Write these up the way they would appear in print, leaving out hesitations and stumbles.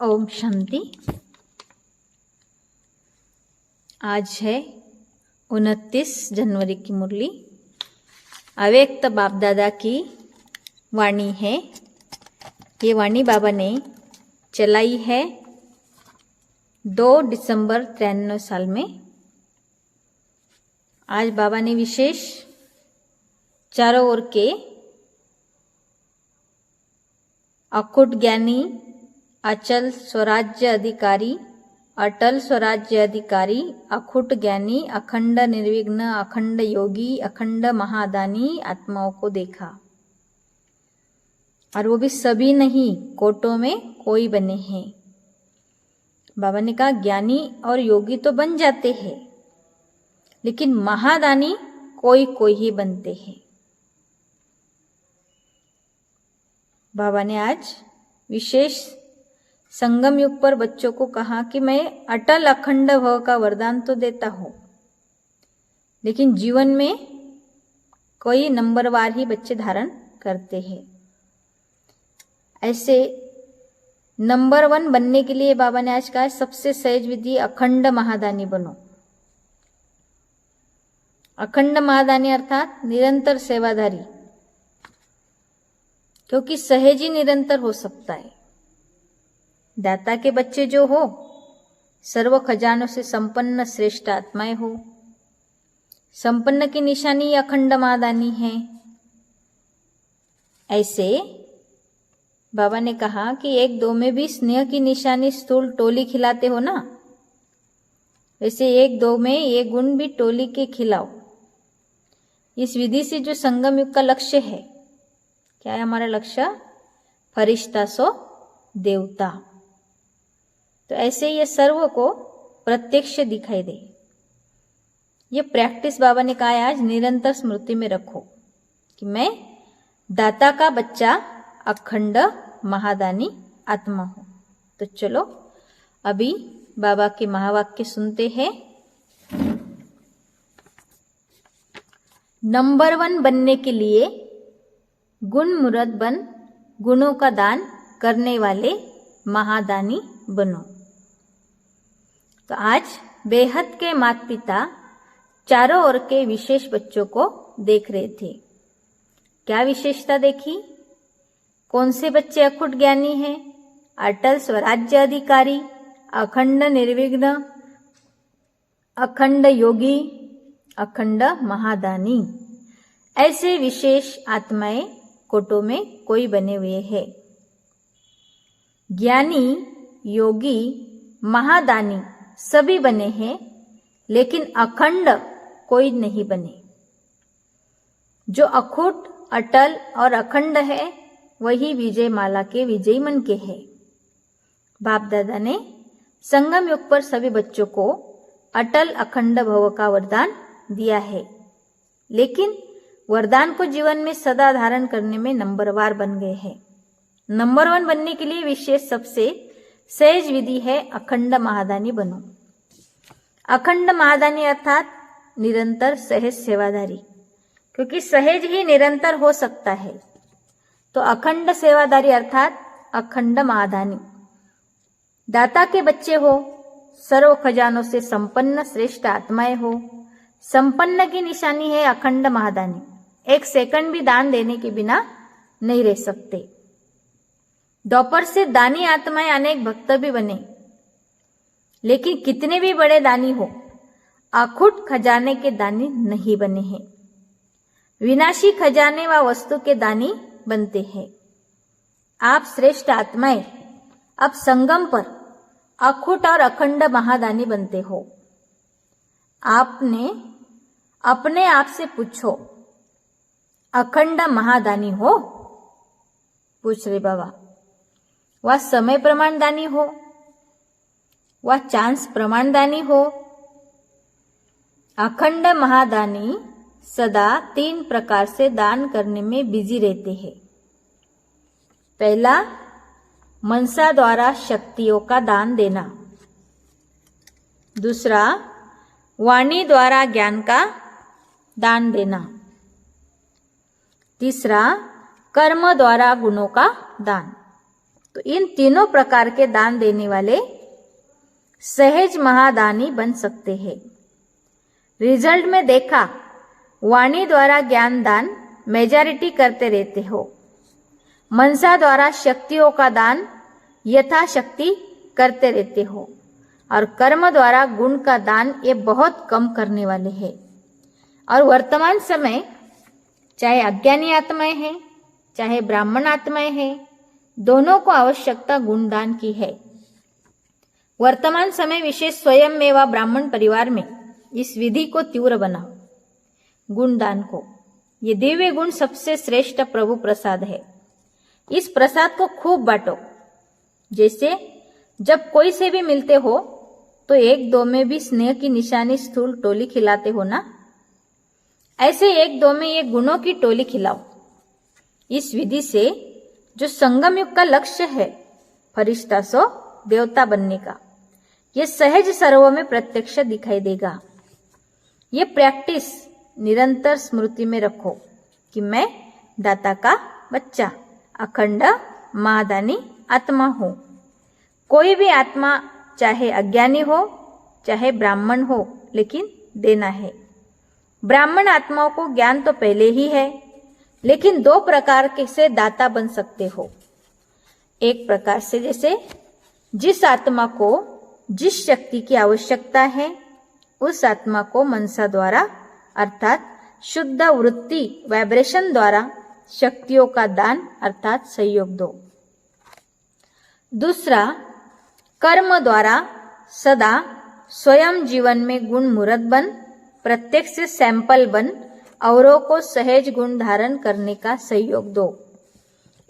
ओम शांति। आज है 29 जनवरी की मुरली। अव्यक्त बाप दादा की वाणी है। ये वाणी बाबा ने चलाई है 2 दिसंबर 93 साल में। आज बाबा ने विशेष चारों ओर के अखुट ज्ञानी, अचल स्वराज्य अधिकारी, अटल स्वराज्य अधिकारी, अखुट ज्ञानी, अखंड निर्विघ्न, अखंड योगी, अखंड महादानी आत्माओं को देखा। और वो भी सभी नहीं, कोटों में कोई बने हैं। बाबा ने कहा ज्ञानी और योगी तो बन जाते हैं, लेकिन महादानी कोई कोई ही बनते हैं। बाबा ने आज विशेष संगम युग पर बच्चों को कहा कि मैं अटल अखंड भव का वरदान तो देता हूं, लेकिन जीवन में कोई नंबरवार ही बच्चे धारण करते हैं। ऐसे नंबर 1 बनने के लिए बाबा ने आज कहा सबसे सहज विधि अखंड महादानी बनो। अखंड महादानी अर्थात निरंतर सेवाधारी, क्योंकि सहज ही निरंतर हो सकता है। दाता के बच्चे जो हो, सर्व खजानों से संपन्न श्रेष्ठ आत्माएं हो। संपन्न की निशानी अखंड महादानी है। ऐसे बाबा ने कहा कि 1-2 में भी स्नेह की निशानी स्थूल टोली खिलाते हो ना, वैसे 1-2 में ये गुण भी टोली के खिलाओ। इस विधि से जो संगम युग का लक्ष्य है, क्या है हमारा लक्ष्य? फरिश्ता सो देवता। तो ऐसे ये सर्व को प्रत्यक्ष दिखाई दे। ये प्रैक्टिस बाबा ने कहा है आज निरंतर स्मृति में रखो कि मैं दाता का बच्चा अखंड महादानी आत्मा हूं। तो चलो अभी बाबा के महावाक्य सुनते हैं। नंबर 1 बनने के लिए गुण मुरद बन, गुणों का दान करने वाले महादानी बनो। तो आज बेहद के माता पिता चारों ओर के विशेष बच्चों को देख रहे थे। क्या विशेषता देखी? कौन से बच्चे अखुट ज्ञानी हैं, अटल स्वराज्य अधिकारी, अखंड निर्विघ्न, अखंड योगी, अखंड महादानी। ऐसे विशेष आत्माएं कोटों में कोई बने हुए हैं। ज्ञानी, योगी, महादानी सभी बने हैं, लेकिन अखंड कोई नहीं बने। जो अखुट, अटल और अखंड है, वही विजय माला के विजयी मन के हैं। बाप दादा ने संगम युग पर सभी बच्चों को अटल अखंड भव का वरदान दिया है, लेकिन वरदान को जीवन में सदा धारण करने में नंबरवार बन गए हैं। नंबर 1 बनने के लिए विशेष सबसे सहज विधि है अखंड महादानी बनो। अखंड महादानी अर्थात निरंतर सहज सेवाधारी, क्योंकि सहज ही निरंतर हो सकता है। तो अखंड सेवाधारी अर्थात अखंड महादानी। दाता के बच्चे हो, सर्व खजानों से संपन्न श्रेष्ठ आत्माएं हो। संपन्न की निशानी है अखंड महादानी। 1 सेकंड भी दान देने के बिना नहीं रह सकते। दोपहर से दानी आत्माएं अनेक भक्त भी बने, लेकिन कितने भी बड़े दानी हो, अखुट खजाने के दानी नहीं बने हैं। विनाशी खजाने व वस्तु के दानी बनते हैं। आप श्रेष्ठ आत्माएं अब संगम पर अखुट और अखंड महादानी बनते हो। आपने अपने आप से पूछो, अखंड महादानी हो? पूछ रहे बाबा। वह समय प्रमाणदानी हो, वह चांस प्रमाणदानी हो। अखंड महादानी सदा 3 प्रकार से दान करने में बिजी रहते हैं। पहला, मनसा द्वारा शक्तियों का दान देना। दूसरा, वाणी द्वारा ज्ञान का दान देना। तीसरा, कर्म द्वारा गुणों का दान। तो इन तीनों प्रकार के दान देने वाले सहज महादानी बन सकते हैं। रिजल्ट में देखा, वाणी द्वारा ज्ञान दान मेजॉरिटी करते रहते हो, मनसा द्वारा शक्तियों का दान यथाशक्ति करते रहते हो, और कर्म द्वारा गुण का दान ये बहुत कम करने वाले हैं। और वर्तमान समय चाहे अज्ञानी आत्माएं हैं चाहे ब्राह्मण आत्माएं हैं, दोनों को आवश्यकता गुणदान की है। वर्तमान समय विशेष स्वयं मेवा ब्राह्मण परिवार में इस विधि को तीव्र बनाओ। गुणदान को, ये दिव्य गुण सबसे श्रेष्ठ प्रभु प्रसाद है। इस प्रसाद को खूब बांटो। जैसे जब कोई से भी मिलते हो तो एक दो में भी स्नेह की निशानी स्थूल टोली खिलाते हो ना, ऐसे एक दो में ये गुणों की टोली खिलाओ। इस विधि से जो संगम युग का लक्ष्य है, फरिश्ता सो देवता बनने का, ये सहज सर्वों में प्रत्यक्ष दिखाई देगा। ये प्रैक्टिस निरंतर स्मृति में रखो कि मैं दाता का बच्चा, अखंड महादानी आत्मा हूं। कोई भी आत्मा चाहे अज्ञानी हो चाहे ब्राह्मण हो, लेकिन देना है। ब्राह्मण आत्माओं को ज्ञान तो पहले ही है, लेकिन दो प्रकार के से दाता बन सकते हो। एक प्रकार से जैसे जिस आत्मा को जिस शक्ति की आवश्यकता है, उस आत्मा को मनसा द्वारा अर्थात शुद्ध वृत्ति वाइब्रेशन द्वारा शक्तियों का दान अर्थात सहयोग दो। दूसरा, कर्म द्वारा सदा स्वयं जीवन में गुण मूर्त बन, प्रत्यक्ष सैंपल बन, औरों को सहज गुण धारण करने का सहयोग दो।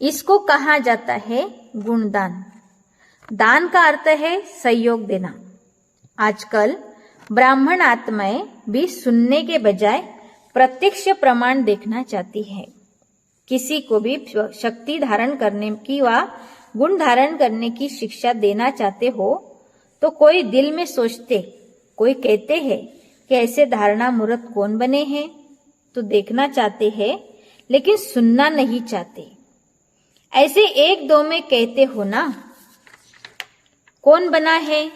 इसको कहा जाता है गुणदान। दान का अर्थ है सहयोग देना। आजकल ब्राह्मण आत्माएं भी सुनने के बजाय प्रत्यक्ष प्रमाण देखना चाहती है। किसी को भी शक्ति धारण करने की व गुण धारण करने की शिक्षा देना चाहते हो तो कोई दिल में सोचते, कोई कहते हैं कि ऐसे धारणा मूर्त कौन बने हैं, तो देखना चाहते हैं लेकिन सुनना नहीं चाहते। ऐसे एक दो में कहते हो ना, कौन बना है,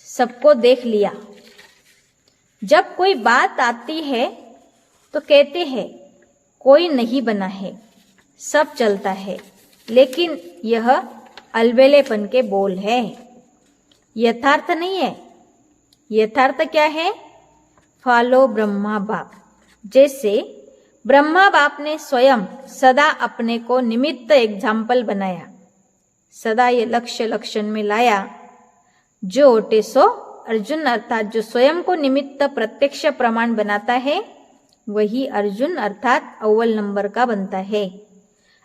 सबको देख लिया। जब कोई बात आती है तो कहते हैं कोई नहीं बना है, सब चलता है, लेकिन यह अलबेलेपन के बोल है, यथार्थ नहीं है। यथार्थ क्या है? फॉलो ब्रह्मा बाप। जैसे ब्रह्मा बाप ने स्वयं सदा अपने को निमित्त एग्जाम्पल बनाया, सदा ये लक्ष्य लक्षण में लाया। जो ओटे सो अर्जुन, अर्थात जो स्वयं को निमित्त प्रत्यक्ष प्रमाण बनाता है वही अर्जुन अर्थात अव्वल नंबर का बनता है।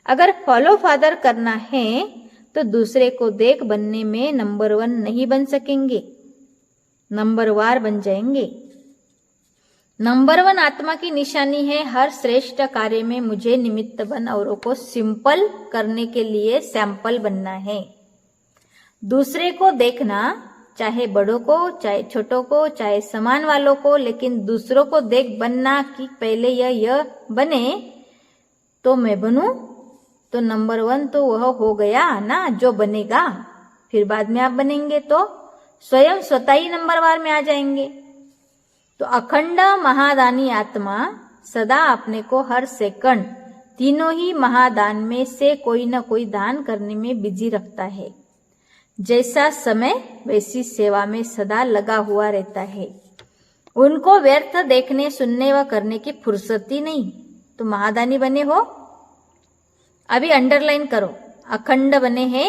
अगर फॉलो फादर करना है तो दूसरे को देख बनने में नंबर 1 नहीं बन सकेंगे, नंबर वार बन जाएंगे। नंबर 1 आत्मा की निशानी है हर श्रेष्ठ कार्य में मुझे निमित्त बन औरों को सिंपल करने के लिए सैंपल बनना है। दूसरे को देखना, चाहे बड़ों को चाहे छोटों को चाहे समान वालों को, लेकिन दूसरों को देख बनना कि पहले यह बने तो मैं बनूं, तो नंबर 1 तो वह हो गया ना जो बनेगा, फिर बाद में आप बनेंगे तो स्वयं स्वतः ही नंबर वार में आ जाएंगे। तो अखंड महादानी आत्मा सदा अपने को हर सेकंड तीनों ही महादान में से कोई न कोई दान करने में बिजी रखता है। जैसा समय वैसी सेवा में सदा लगा हुआ रहता है। उनको व्यर्थ देखने सुनने व करने की फुर्सत ही नहीं। तो महादानी बने हो, अभी अंडरलाइन करो, अखंड बने हैं।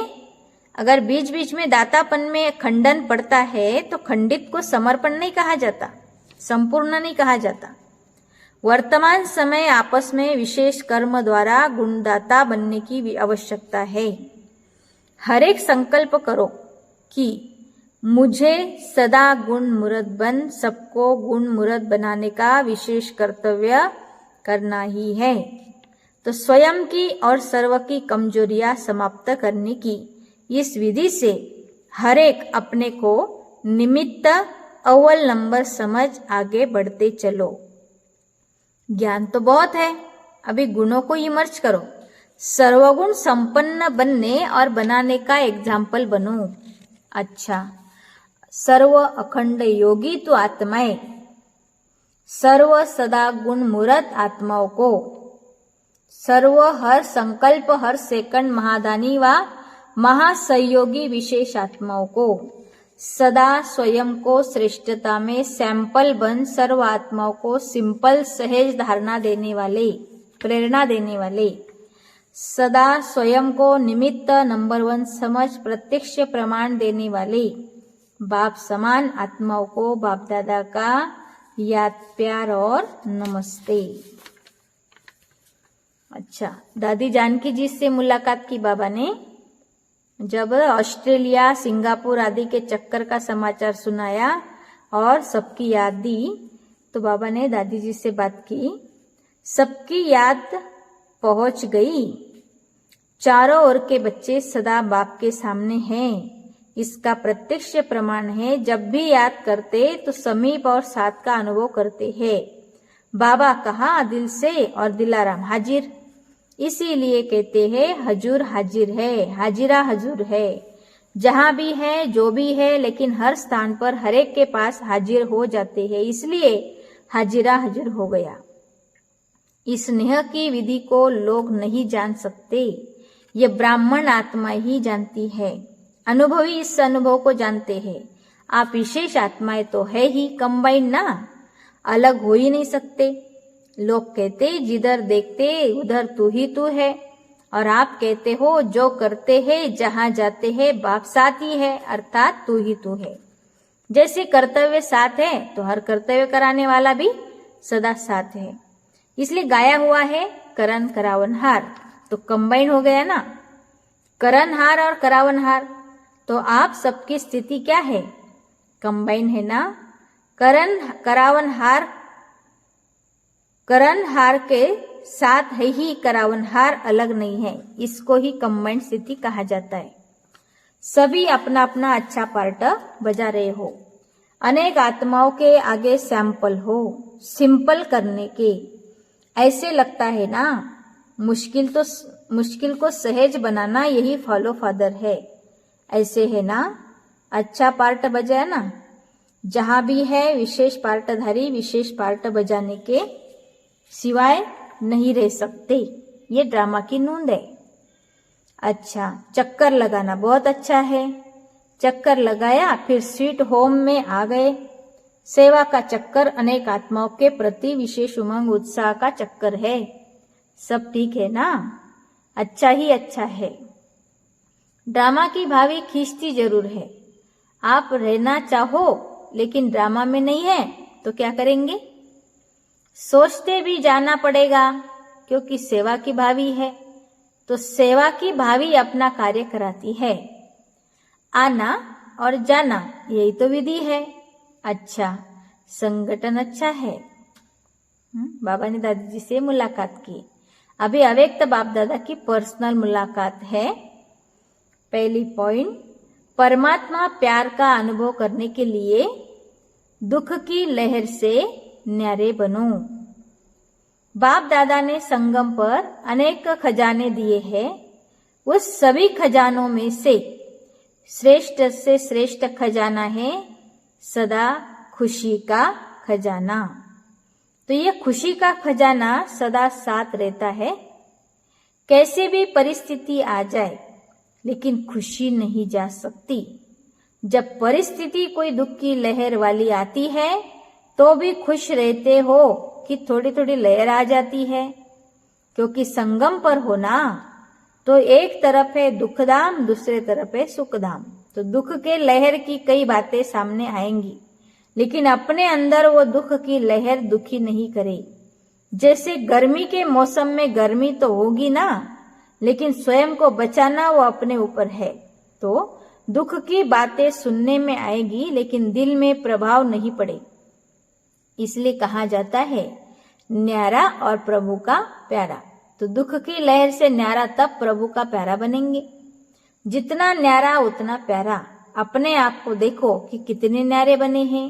अगर बीच बीच में दातापन में खंडन पड़ता है तो खंडित को समर्पण नहीं कहा जाता, संपूर्ण नहीं कहा जाता। वर्तमान समय आपस में विशेष कर्म द्वारा गुणदाता बनने की आवश्यकता है। हर एक संकल्प करो कि मुझे सदा गुण मूर्त बन सबको गुण मूर्त बनाने का विशेष कर्तव्य करना ही है। तो स्वयं की और सर्व की कमजोरियां समाप्त करने की इस विधि से हर एक अपने को निमित्त अव्वल नंबर समझ आगे बढ़ते चलो। ज्ञान तो बहुत है, अभी गुणों को इमर्ज करो सर्वगुण संपन्न बनने और बनाने का एग्जाम्पल बनो। अच्छा, सर्व अखंड योगी तो आत्माएं, सर्व सदा गुण मूर्त आत्माओं को, सर्व हर संकल्प हर सेकंड महादानी व महासहयोगी विशेष आत्माओं को, सदा स्वयं को श्रेष्ठता में सैंपल बन सर्व आत्माओं को सिंपल सहज धारणा देने वाले, प्रेरणा देने वाले, सदा स्वयं को निमित्त नंबर 1 समझ प्रत्यक्ष प्रमाण देने वाले बाप समान आत्माओं को बाप दादा का याद प्यार और नमस्ते। अच्छा, दादी जानकी जी से मुलाकात की बाबा ने। जब ऑस्ट्रेलिया सिंगापुर आदि के चक्कर का समाचार सुनाया और सबकी याद दी तो बाबा ने दादी जी से बात की। सबकी याद पहुंच गई। चारों ओर के बच्चे सदा बाप के सामने हैं, इसका प्रत्यक्ष प्रमाण है। जब भी याद करते तो समीप और साथ का अनुभव करते हैं। बाबा कहा दिल से और दिलाराम हाजिर, इसीलिए कहते हैं हजूर हाजिर है, हाजिरा हजूर है। जहां भी है जो भी है, लेकिन हर स्थान पर हर एक के पास हाजिर हो जाते हैं, इसलिए हाजिरा हजूर हो गया। इस स्नेह की विधि को लोग नहीं जान सकते, ये ब्राह्मण आत्मा ही जानती है। अनुभवी इस अनुभव को जानते हैं। आप विशेष आत्माएं तो है ही, कंबाइन ना, अलग हो ही नहीं सकते। लोग कहते जिधर देखते उधर तू ही तू है, और आप कहते हो जो करते हैं जहां जाते हैं बाप साथ ही है, अर्थात तू ही तू है। जैसे कर्तव्य साथ है तो हर कर्तव्य कराने वाला भी सदा साथ है। इसलिए गाया हुआ है करण करावनहार, तो कंबाइन हो गया ना, करणहार और करावनहार। तो आप सबकी स्थिति क्या है? कंबाइन है ना। करणहार के साथ है ही करावनहार, अलग नहीं है। इसको ही कंबाइंड स्थिति कहा जाता है। सभी अपना अपना अच्छा पार्ट बजा रहे हो। अनेक आत्माओं के आगे सैंपल हो, सिंपल करने के। ऐसे लगता है ना, मुश्किल को सहज बनाना यही फॉलो फादर है। ऐसे है ना, अच्छा पार्ट बजाया ना। जहां भी है विशेष पार्टधारी विशेष पार्ट बजाने के सिवाय नहीं रह सकते। ये ड्रामा की नूंद है। अच्छा, चक्कर लगाना बहुत अच्छा है। चक्कर लगाया, फिर स्वीट होम में आ गए। सेवा का चक्कर अनेक आत्माओं के प्रति विशेष उमंग उत्साह का चक्कर है। सब ठीक है ना, अच्छा ही अच्छा है। ड्रामा की भावी खींचती जरूर है। आप रहना चाहो लेकिन ड्रामा में नहीं है तो क्या करेंगे? सोचते भी जाना पड़ेगा, क्योंकि सेवा की भावी है। तो सेवा की भावी अपना कार्य कराती है। आना और जाना यही तो विधि है। अच्छा, संगठन अच्छा है। बाबा ने दादी जी से मुलाकात की। अभी अव्यक्त बाप दादा की पर्सनल मुलाकात है। पहली पॉइंट, परमात्मा प्यार का अनुभव करने के लिए दुख की लहर से न्यारे बनो। बाप दादा ने संगम पर अनेक खजाने दिए हैं। उस सभी खजानों में से श्रेष्ठ खजाना है सदा खुशी का खजाना। तो ये खुशी का खजाना सदा साथ रहता है। कैसे भी परिस्थिति आ जाए लेकिन खुशी नहीं जा सकती। जब परिस्थिति कोई दुख की लहर वाली आती है तो भी खुश रहते हो कि थोड़ी थोड़ी लहर आ जाती है, क्योंकि संगम पर हो ना। तो एक तरफ है दुखधाम, दूसरे तरफ है सुखधाम। तो दुख के लहर की कई बातें सामने आएंगी, लेकिन अपने अंदर वो दुख की लहर दुखी नहीं करे। जैसे गर्मी के मौसम में गर्मी तो होगी ना, लेकिन स्वयं को बचाना वो अपने ऊपर है। तो दुख की बातें सुनने में आएगी लेकिन दिल में प्रभाव नहीं पड़े। इसलिए कहा जाता है न्यारा और प्रभु का प्यारा। तो दुख की लहर से न्यारा तब प्रभु का प्यारा बनेंगे। जितना न्यारा उतना प्यारा। अपने आप को देखो कि कितने न्यारे बने हैं।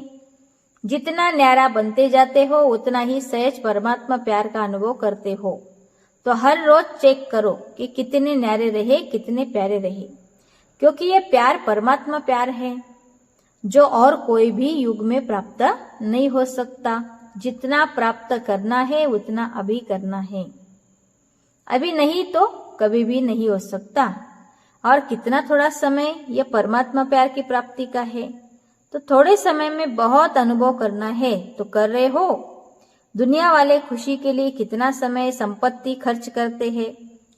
जितना न्यारा बनते जाते हो उतना ही सहज परमात्मा प्यार का अनुभव करते हो। तो हर रोज चेक करो कि कितने न्यारे रहे, कितने प्यारे रहे, क्योंकि ये प्यार परमात्मा प्यार है जो और कोई भी युग में प्राप्त नहीं हो सकता। जितना प्राप्त करना है उतना अभी करना है, अभी नहीं तो कभी भी नहीं हो सकता। और कितना थोड़ा समय यह परमात्मा प्यार की प्राप्ति का है, तो थोड़े समय में बहुत अनुभव करना है तो कर रहे हो। दुनिया वाले खुशी के लिए कितना समय संपत्ति खर्च करते हैं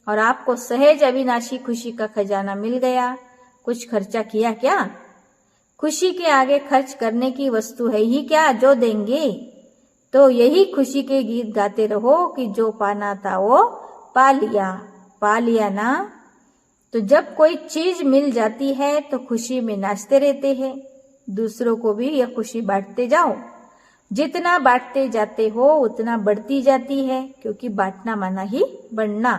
और आपको सहज अविनाशी खुशी का खजाना मिल गया, कुछ खर्चा किया क्या? खुशी के आगे खर्च करने की वस्तु है ही क्या जो देंगे? तो यही खुशी के गीत गाते रहो कि जो पाना था वो पा लिया ना। तो जब कोई चीज मिल जाती है तो खुशी में नाचते रहते हैं। दूसरों को भी यह खुशी बांटते जाओ। जितना बांटते जाते हो उतना बढ़ती जाती है, क्योंकि बांटना माना ही बढ़ना।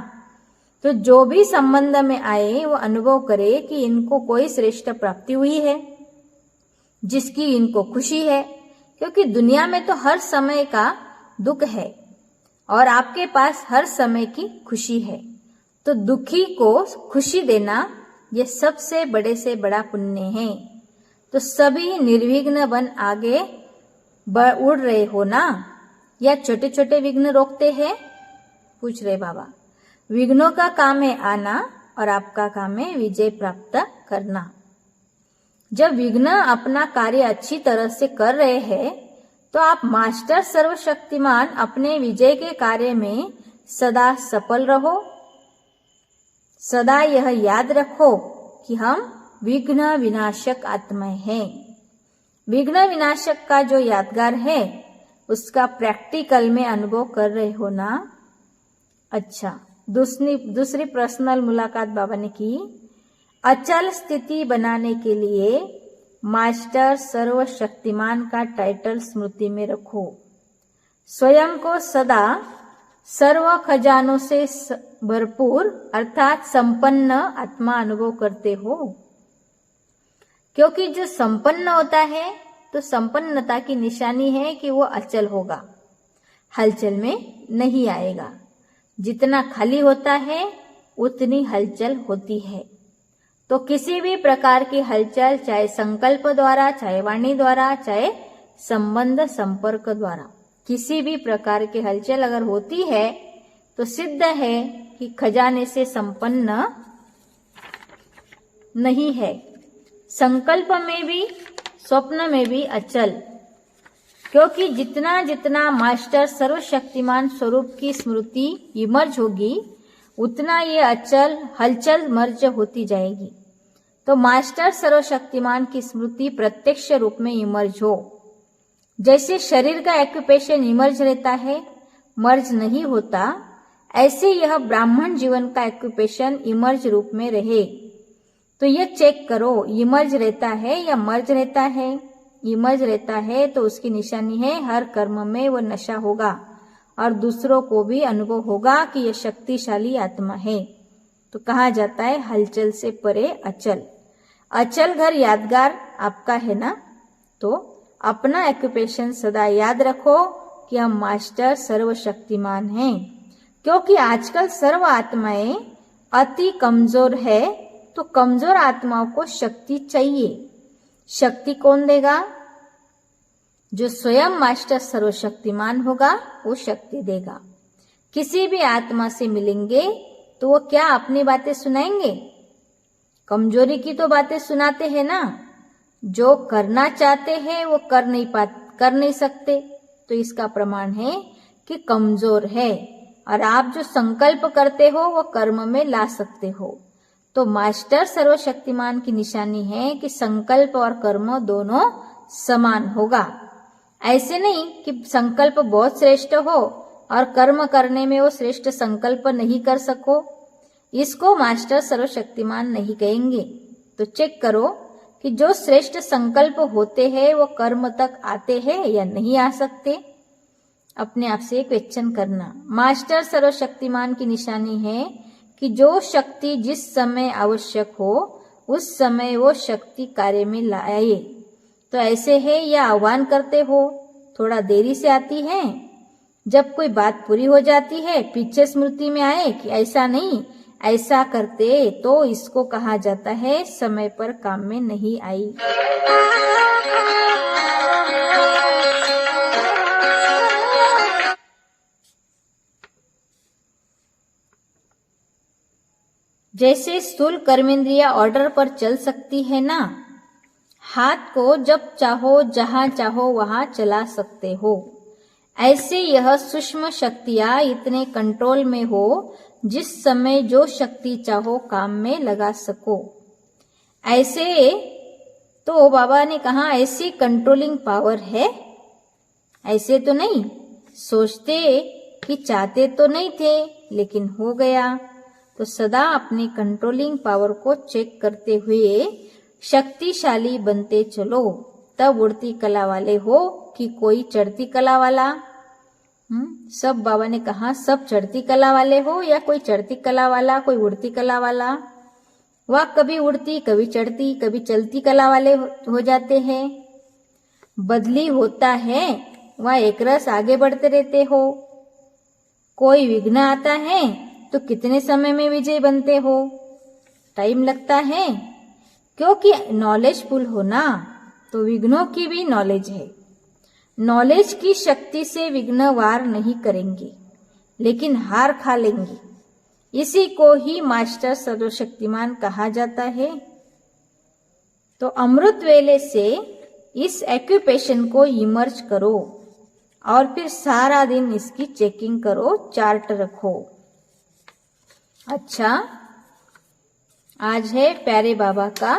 तो जो भी संबंध में आए वो अनुभव करे कि इनको कोई श्रेष्ठ प्राप्ति हुई है जिसकी इनको खुशी है, क्योंकि दुनिया में तो हर समय का दुख है और आपके पास हर समय की खुशी है। तो दुखी को खुशी देना ये सबसे बड़े से बड़ा पुण्य है। तो सभी निर्विघ्न बन आगे उड़ रहे हो ना, या छोटे छोटे विघ्न रोकते हैं? पूछ रहे बाबा। विघ्नों का काम है आना और आपका काम है विजय प्राप्त करना। जब विघ्न अपना कार्य अच्छी तरह से कर रहे हैं तो आप मास्टर सर्वशक्तिमान अपने विजय के कार्य में सदा सफल रहो। सदा यह याद रखो कि हम विघ्न विनाशक आत्माएं हैं। विघ्न विनाशक का जो यादगार है उसका प्रैक्टिकल में अनुभव कर रहे हो ना। अच्छा, दूसरी पर्सनल मुलाकात बाबा ने की। अचल स्थिति बनाने के लिए मास्टर सर्वशक्तिमान का टाइटल स्मृति में रखो। स्वयं को सदा सर्व खजानों से भरपूर अर्थात संपन्न आत्मा अनुभव करते हो, क्योंकि जो संपन्न होता है तो संपन्नता की निशानी है कि वो अचल होगा, हलचल में नहीं आएगा। जितना खाली होता है उतनी हलचल होती है। तो किसी भी प्रकार की हलचल, चाहे संकल्प द्वारा, चाहे वाणी द्वारा, चाहे संबंध संपर्क द्वारा, किसी भी प्रकार की हलचल अगर होती है तो सिद्ध है कि खजाने से संपन्न नहीं है। संकल्प में भी स्वप्न में भी अचल, क्योंकि जितना जितना मास्टर सर्वशक्तिमान स्वरूप की स्मृति इमर्ज होगी उतना ये अचल हलचल मर्ज होती जाएगी। तो मास्टर सर्वशक्तिमान की स्मृति प्रत्यक्ष रूप में इमर्ज हो। जैसे शरीर का एक्यूपेशन इमर्ज रहता है, मर्ज नहीं होता, ऐसे यह ब्राह्मण जीवन का एक्यूपेशन इमर्ज रूप में रहे। तो यह चेक करो इमर्ज रहता है या मर्ज रहता है। इमर्ज रहता है तो उसकी निशानी है हर कर्म में वो नशा होगा और दूसरों को भी अनुभव होगा कि यह शक्तिशाली आत्मा है। तो कहा जाता है हलचल से परे अचल। अचल घर यादगार आपका है ना। तो अपना एक्यूपेशन सदा याद रखो कि हम मास्टर सर्वशक्तिमान हैं, क्योंकि आजकल सर्व आत्माएं अति कमजोर है। तो कमजोर आत्माओं को शक्ति चाहिए। शक्ति कौन देगा? जो स्वयं मास्टर सर्वशक्तिमान होगा वो शक्ति देगा। किसी भी आत्मा से मिलेंगे तो वो क्या अपनी बातें सुनाएंगे? कमजोरी की तो बातें सुनाते हैं ना। जो करना चाहते हैं वो कर नहीं सकते, तो इसका प्रमाण है कि कमजोर है। और आप जो संकल्प करते हो वो कर्म में ला सकते हो। तो मास्टर सर्वशक्तिमान की निशानी है कि संकल्प और कर्म दोनों समान होगा। ऐसे नहीं कि संकल्प बहुत श्रेष्ठ हो और कर्म करने में वो श्रेष्ठ संकल्प नहीं कर सको, इसको मास्टर सर्वशक्तिमान नहीं कहेंगे। तो चेक करो कि जो श्रेष्ठ संकल्प होते हैं वो कर्म तक आते हैं या नहीं आ सकते। अपने आप से क्वेश्चन करना। मास्टर सर्वशक्तिमान की निशानी है कि जो शक्ति जिस समय आवश्यक हो उस समय वो शक्ति कार्य में लाए। तो ऐसे है या आह्वान करते हो, थोड़ा देरी से आती है जब कोई बात पूरी हो जाती है पीछे स्मृति में आए कि ऐसा नहीं, ऐसा करते, तो इसको कहा जाता है समय पर काम में नहीं आई। जैसे स्थूल कर्मेंद्रिया ऑर्डर पर चल सकती है ना, हाथ को जब चाहो जहां चाहो वहां चला सकते हो, ऐसे यह सूक्ष्म शक्तियां इतने कंट्रोल में हो जिस समय जो शक्ति चाहो काम में लगा सको। ऐसे तो बाबा ने कहा ऐसी कंट्रोलिंग पावर है। ऐसे तो नहीं, सोचते कि चाहते तो नहीं थे लेकिन हो गया। तो सदा अपनी कंट्रोलिंग पावर को चेक करते हुए शक्तिशाली बनते चलो, तब उड़ती कला वाले हो कि कोई चढ़ती कला वाला। सब बाबा ने कहा सब चढ़ती कला वाले हो या कोई चढ़ती कला वाला, कोई उड़ती कला वाला। वह कभी उड़ती, कभी चढ़ती, कभी चलती कला वाले हो जाते हैं। बदली होता है, वह एक रस आगे बढ़ते रहते हो। कोई विघ्न आता है तो कितने समय में विजय बनते हो, टाइम लगता है, क्योंकि नॉलेजफुल हो ना, तो विघ्नों की भी नॉलेज है। नॉलेज की शक्ति से विघ्न वार नहीं करेंगे, लेकिन हार खा लेंगे। इसी को ही मास्टर सर्वशक्तिमान कहा जाता है। तो अमृत वेले से इस एक्यूपेशन को इमर्ज करो और फिर सारा दिन इसकी चेकिंग करो, चार्ट रखो। अच्छा, आज है प्यारे बाबा का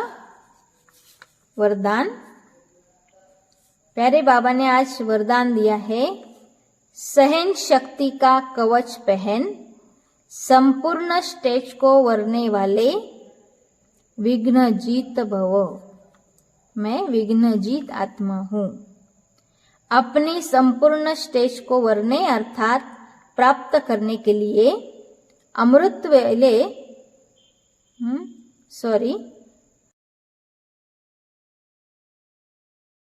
वरदान। प्यारे बाबा ने आज वरदान दिया है, सहन शक्ति का कवच पहन, संपूर्ण स्टेज को वरने वाले विघ्न जीत भव। मैं विघ्न जीत आत्मा हूं। अपनी संपूर्ण स्टेज को वरने अर्थात प्राप्त करने के लिए अमृत वेले